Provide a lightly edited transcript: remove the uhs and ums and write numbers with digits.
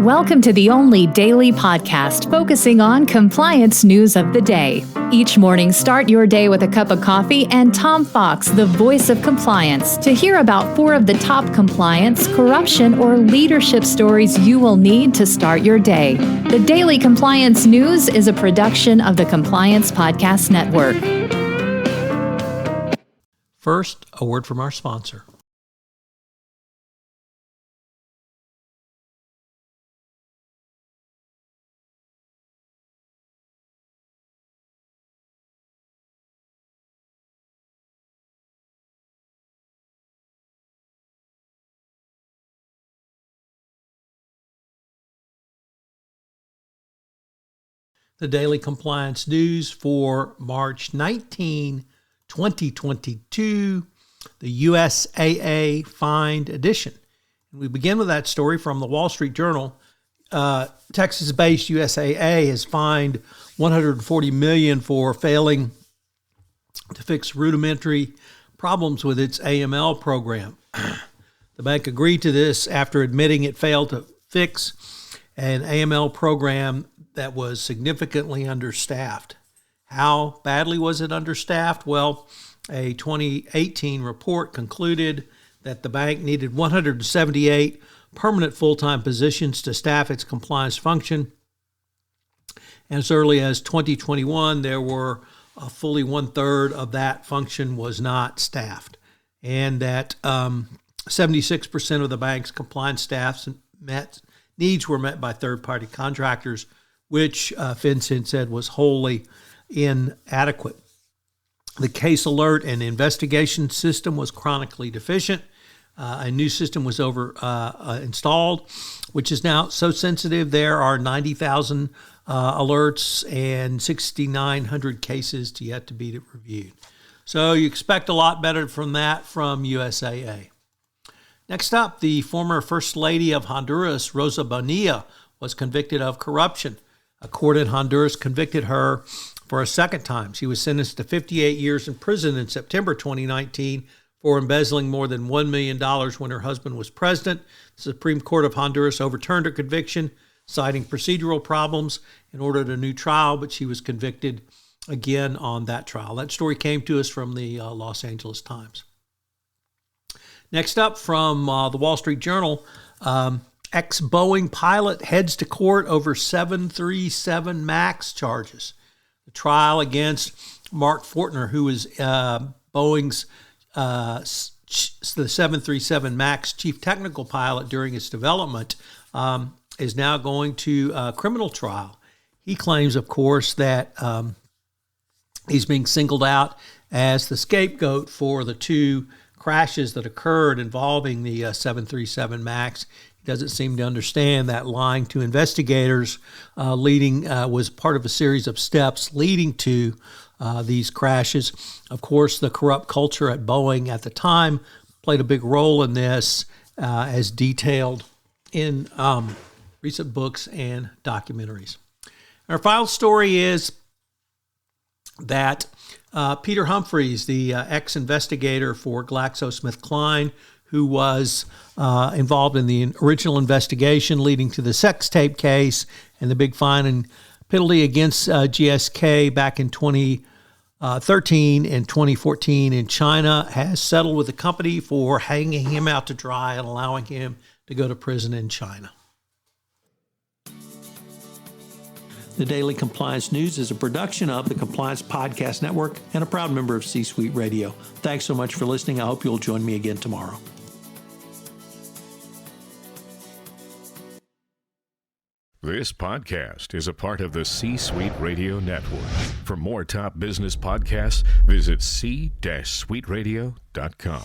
Welcome to the only daily podcast focusing on compliance news of the day. Each morning, start your day with a cup of coffee and Tom Fox, the voice of compliance, to hear about 4 of the top compliance, corruption, or leadership stories you will need to start your day. The Daily Compliance News is a production of the Compliance Podcast Network. First, a word from our sponsor. The Daily Compliance News for March 19, 2022, the USAA Find Edition. We begin with that story from the Wall Street Journal. Texas-based USAA has fined $140 million for failing to fix rudimentary problems with its AML program. The bank agreed to this after admitting it failed to fix an AML program that was significantly understaffed. How badly was it understaffed? Well, a 2018 report concluded that the bank needed 178 permanent full-time positions to staff its compliance function. And as early as 2021, there were fully 1/3 of that function was not staffed. And that 76% of the bank's compliance staff's needs were met by third-party contractors, which FinCEN said was wholly inadequate. The case alert and investigation system was chronically deficient. A new system was installed, which is now so sensitive there are 90,000 alerts and 6,900 cases yet to be reviewed. So you expect a lot better from that from USAA. Next up, the former First Lady of Honduras, Rosa Bonilla, was convicted of corruption. A court in Honduras convicted her for a second time. She was sentenced to 58 years in prison in September 2019 for embezzling more than $1 million when her husband was president. The Supreme Court of Honduras overturned her conviction, citing procedural problems, and ordered a new trial, but she was convicted again on that trial. That story came to us from the Los Angeles Times. Next up from the Wall Street Journal, Ex-Boeing pilot heads to court over 737 MAX charges. The trial against Mark Fortner, who was Boeing's the 737 MAX chief technical pilot during its development, is now going to a criminal trial. He claims, of course, that he's being singled out as the scapegoat for the 2 crashes that occurred involving the 737 MAX. He doesn't seem to understand that lying to investigators was part of a series of steps leading to these crashes. Of course, the corrupt culture at Boeing at the time played a big role in this, as detailed in recent books and documentaries. Our final story is that Peter Humphreys, the ex-investigator for GlaxoSmithKline, who was involved in the original investigation leading to the sex tape case and the big fine and penalty against GSK back in 2013 and 2014 in China, has settled with the company for hanging him out to dry and allowing him to go to prison in China. The Daily Compliance News is a production of the Compliance Podcast Network and a proud member of C-Suite Radio. Thanks so much for listening. I hope you'll join me again tomorrow. This podcast is a part of the C-Suite Radio Network. For more top business podcasts, visit c-suiteradio.com.